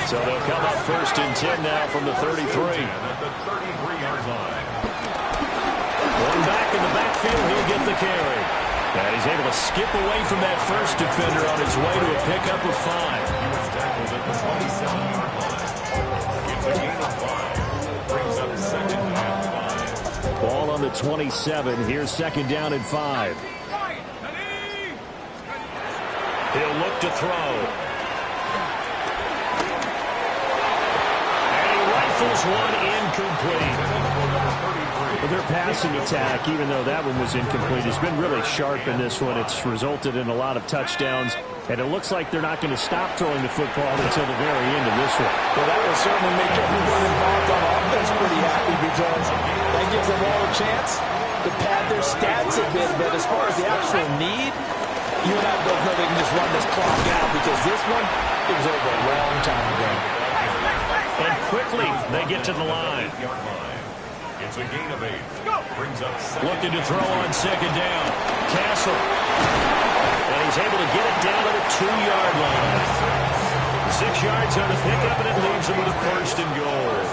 So they'll come up 1st and 10 now from the 33. At the 33-yard line. One back in the backfield, he'll get the carry. And he's able to skip away from that first defender on his way to a pickup of 5. He was tackled at the 27-yard line. It's a gain of 5. Brings up 2nd and 5. Ball on the 27. Here's 2nd down and 5. He'll look to throw. And he rifles one incomplete. Their passing attack, even though that one was incomplete, has been really sharp in this one. It's resulted in a lot of touchdowns, and it looks like they're not going to stop throwing the football until the very end of this one. Well, that will certainly make everyone involved on offense pretty happy because that gives them all a chance to pad their stats a bit. But as far as the actual need, you and I both know they can just run this clock out because this one, it was over a long time ago. And quickly, they get to the line. It's a gain of 8. Brings up 2nd. Looking to throw on 2nd down. Castle. And he's able to get it down to the 2-yard line. 6 yards on the pickup, and it leaves him with a 1st and goal.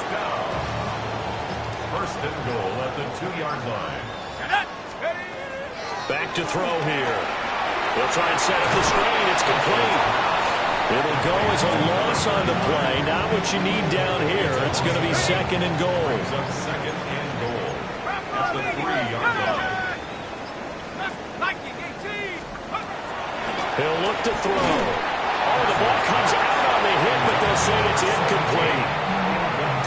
1st and goal at the 2-yard line. Back to throw here. They'll try and set up the screen. It's complete. It'll go as a loss on the play. Not what you need down here. It's going to be 2nd and goal. Brings up 2nd and goal at the 3-yard line. He'll look to throw. Oh, the ball comes out on the hit, but they'll say it's incomplete.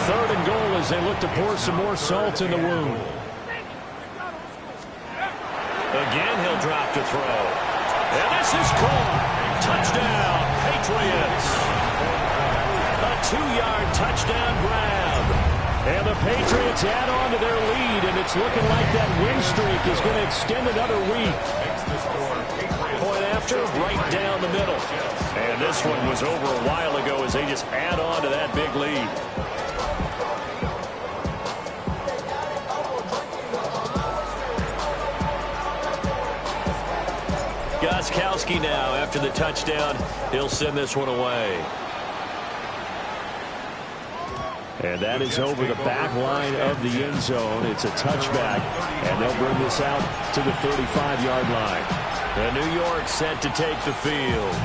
3rd and goal as they look to pour some more salt in the wound. Again, he'll drop to throw. And this is caught. Touchdown, Patriots. A 2-yard touchdown grab. And the Patriots add on to their lead, and it's looking like that win streak is going to extend another week. Point after, right down the middle. And this one was over a while ago as they just add on to that big lead. Gostkowski now after the touchdown. He'll send this one away. And that is over the back line of the end zone. It's a touchback, and they'll bring this out to the 35-yard line. And New York set to take the field.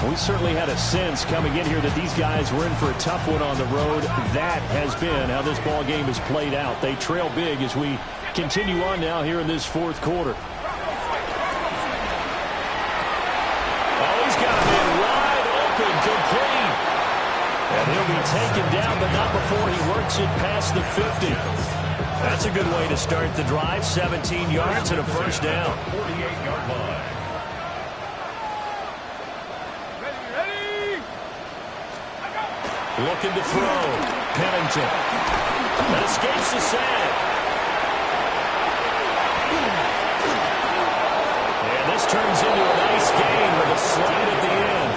We certainly had a sense coming in here that these guys were in for a tough one on the road. That has been how this ball game has played out. They trail big as we continue on now here in this 4th quarter. And he'll be taken down, but not before he works it past the 50. That's a good way to start the drive. 17 yards and a 1st down. 48-yard line. Looking to throw. Pennington. That escapes the sack. And this turns into a nice gain with a slide at the end.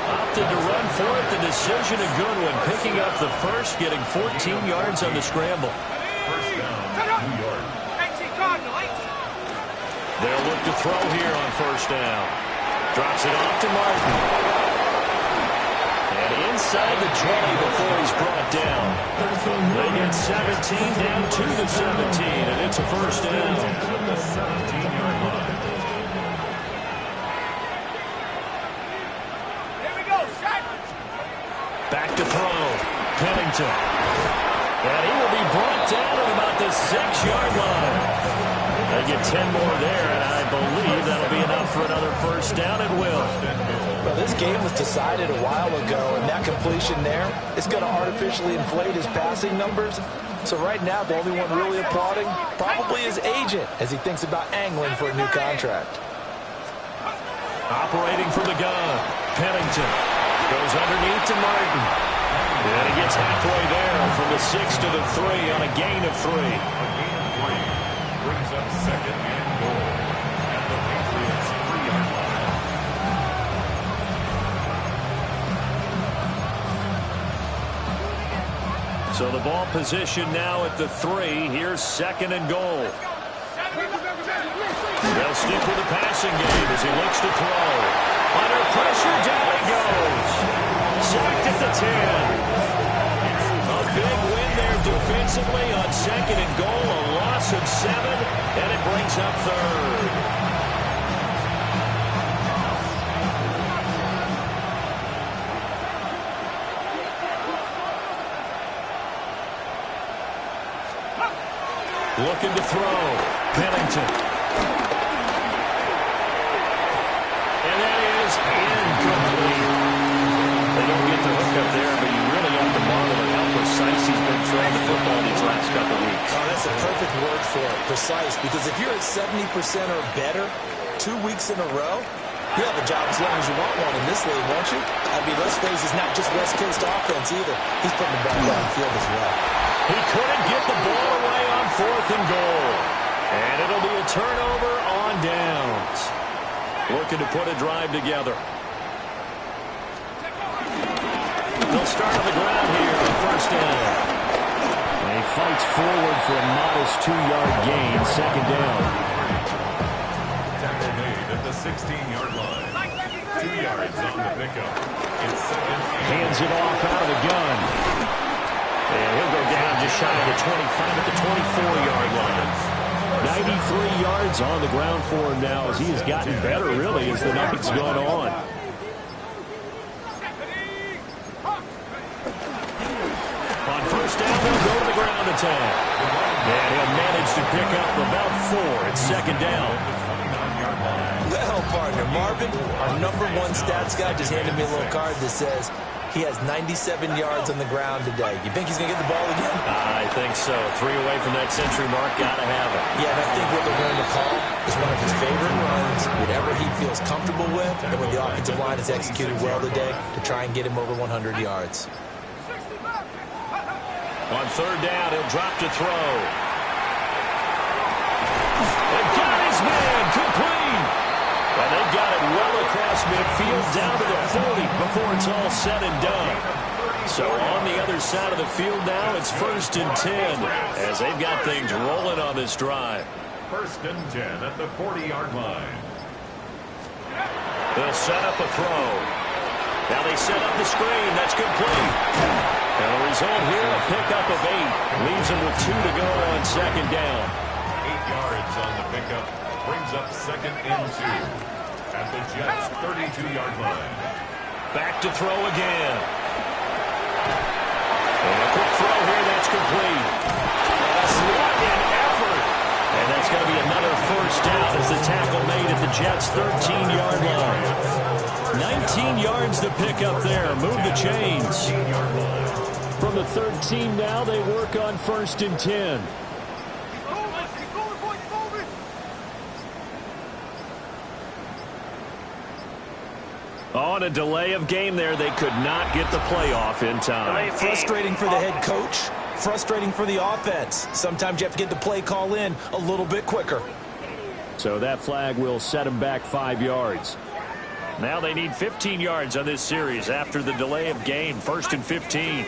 Opted to run for it. The decision a good one. Picking up the 1st, getting 14 yards on the scramble. 1st down, New York. They'll look to throw here on 1st down. Drops it off to Martin. And inside the 20 before he's brought down. They get 17 down to the 17, and it's a 1st down. At the 17-yard line. Back to throw. Pennington. And he will be brought down at about the 6-yard line. They get 10 more there, and I believe that'll be enough for another 1st down. It will. Well, this game was decided a while ago, and that completion there is going to artificially inflate his passing numbers. So right now, the only one really applauding probably his agent as he thinks about angling for a new contract. Operating from the gun. Pennington goes underneath to Martin. And he gets halfway there from the 6 to the 3 on a gain of 3. A gain of 3 brings up 2nd and goal at the Patriots 3-yard line. So the ball position now at the 3. Here's 2nd and goal. They'll stick with the passing game as he looks to throw. Under pressure, down he goes. Sacked picks up third. Looking to throw. Pennington. And that is incomplete. They don't get the hook up there, but you really have to marvel at how precise he's been throwing the football these last couple of weeks. Oh, that's a perfect word for it, precise, because if you're at 70% or better 2 weeks in a row, you'll have a job as long as you want one in this league, won't you? I mean, let's face it, it's not just West Coast offense either. He's putting the ball downfield as well. He couldn't get the ball away on 4th and goal. And it'll be a turnover on downs. Looking to put a drive together. They'll start on the ground here on 1st down. And he fights forward for a modest 2-yard gain, 2nd down. Tackle made at the 16-yard line. 2 yards on the pickup. It's 2nd. Hands it off out of the gun. And he'll go down just shy of the 25 at the 24-yard line. 93 yards on the ground for him now as he has gotten better, really, as the night's gone on. On 1st down, they'll go to the ground attack. And he'll manage to pick up about 4 at 2nd down. Well, partner, Marvin, our #1 stats guy just handed me a little card that says he has 97 yards on the ground today. You think he's going to get the ball again? I think so. 3 away from that century mark. Got to have it. Yeah, and I think what they're going to call is one of his favorite runs, whatever he feels comfortable with, and when the offensive line has executed well today, to try and get him over 100 yards. On 3rd down, he'll drop to throw. And got his man complete. And they got it well across midfield down to the 40 before it's all said and done. So on the other side of the field now, it's 1st and 10 as they've got things rolling on this drive. 1st and 10 at the 40-yard line. They'll set up a throw. Now they set up the screen. That's complete. And the result here, a pickup of 8. Leaves them with 2 to go on 2nd down. 8 yards on the pickup. Brings up 2nd and 2. At the Jets' 32-yard line. Back to throw again. And a quick throw here. That's complete. What an effort. And that's going to be another 1st down as the tackle made at the Jets' 13-yard line. 19 yards to pick up there. Move the chains. From the 13 now, they work on 1st and 10. On a delay of game there, they could not get the playoff in time. Frustrating for the head coach, frustrating for the offense. Sometimes you have to get the play call in a little bit quicker. So that flag will set them back 5 yards. Now they need 15 yards on this series after the delay of game. 1st and 15.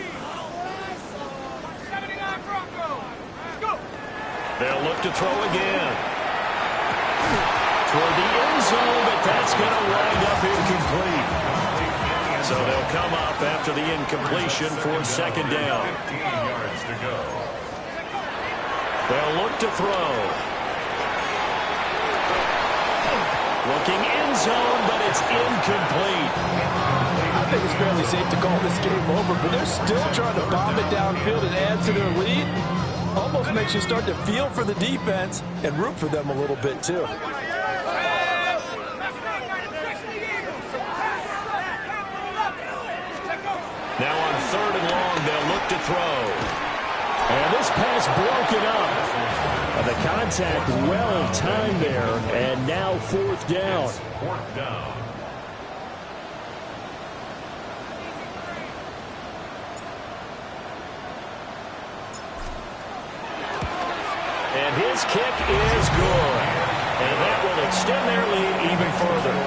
They'll look to throw again. Toward the end zone, but that's going to wind up incomplete. So they'll come up after the incompletion for 2nd down. 15 yards to go. They'll look to throw. Looking end zone, but it's incomplete. I think it's fairly safe to call this game over, but they're still trying to bomb it downfield and add to their lead. Almost makes you start to feel for the defense and root for them a little bit, too. Now on 3rd and long, they'll look to throw. And this pass broken up. The contact well timed there, and now 4th down. 4th down. And his kick is good. And that will extend their lead even further.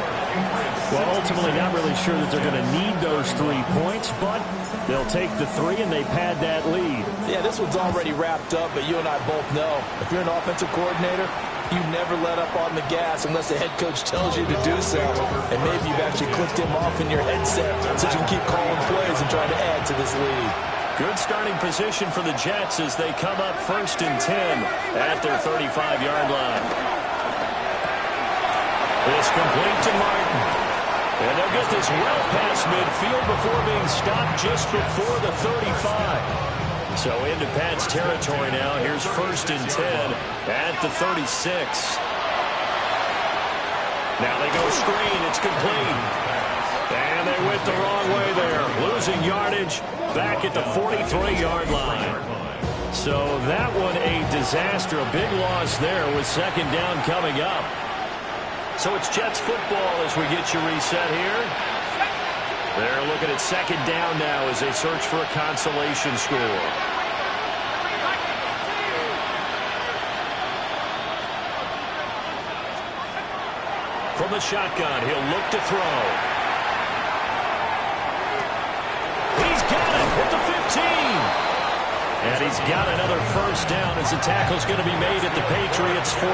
Well, ultimately, not really sure that they're going to need those 3 points, but they'll take the 3 and they pad that lead. Yeah, this one's already wrapped up, but you and I both know if you're an offensive coordinator, you never let up on the gas unless the head coach tells you to do so. And maybe you've actually clicked him off in your headset so you can keep calling plays and trying to add to this lead. Good starting position for the Jets as they come up 1st and 10 at their 35-yard line. It's complete to Martin. And they'll get this well past midfield before being stopped just before the 35. So into Pat's territory now. Here's 1st and 10 at the 36. Now they go screen. It's complete. And they went the wrong way there. Losing yardage back at the 43-yard line. So that one a disaster. A big loss there with 2nd down coming up. So it's Jets football as we get you reset here. They're looking at 2nd down now as they search for a consolation score. From the shotgun, he'll look to throw. He's got it at the 15. And he's got another 1st down as the tackle's going to be made at the Patriots 14.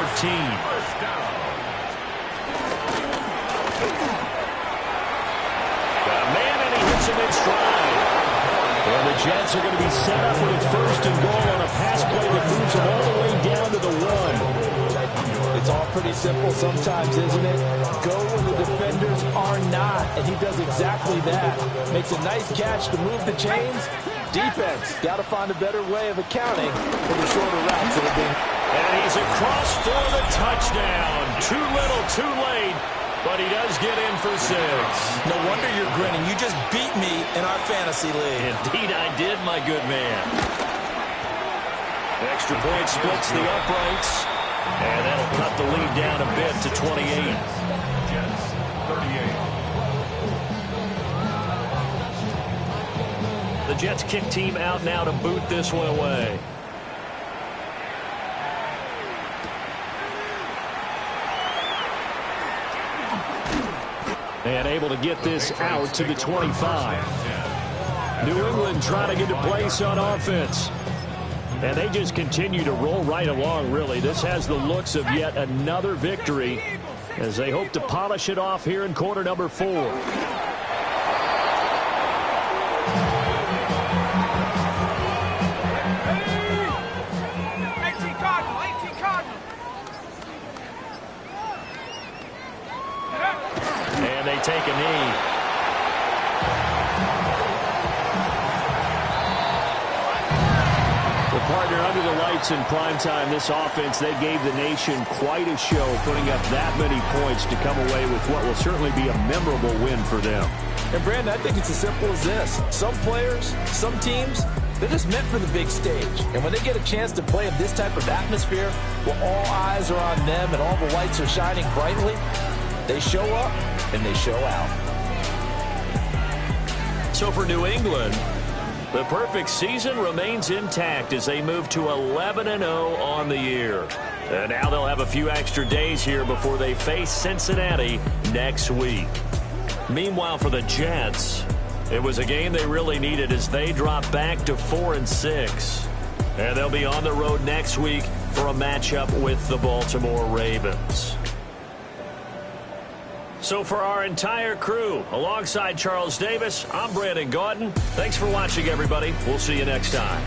Got a man, and he hits him in stride. And the Jets are going to be set up with 1st and goal on a pass play that moves them all the way down to the 1. It's all pretty simple sometimes, isn't it? Go when the defenders are not, and he does exactly that. Makes a nice catch to move the chains. Defense, got to find a better way of accounting for the shorter routes that have been. And he's across for the touchdown. Too little, too late, but he does get in for 6. No wonder you're grinning. You just beat me in our fantasy league. Indeed I did, my good man. Extra point splits the uprights. And that'll cut the lead down a bit to 28. Jets, 38. The Jets kick team out now to boot this one away. And able to get this out to the 25. New England trying to get to place on offense. And they just continue to roll right along, really. This has the looks of yet another victory as they hope to polish it off here in quarter number 4. 18 Cardinal, 18 Cardinal. And they take a knee. Partner, under the lights in primetime, this offense, they gave the nation quite a show, putting up that many points to come away with what will certainly be a memorable win for them. And, Brandon, I think it's as simple as this. Some players, some teams, they're just meant for the big stage. And when they get a chance to play in this type of atmosphere, where all eyes are on them and all the lights are shining brightly, they show up and they show out. So for New England, the perfect season remains intact as they move to 11-0 on the year. And now they'll have a few extra days here before they face Cincinnati next week. Meanwhile, for the Jets, it was a game they really needed as they drop back to 4-6. And they'll be on the road next week for a matchup with the Baltimore Ravens. So for our entire crew, alongside Charles Davis, I'm Brandon Gaudin. Thanks for watching, everybody. We'll see you next time.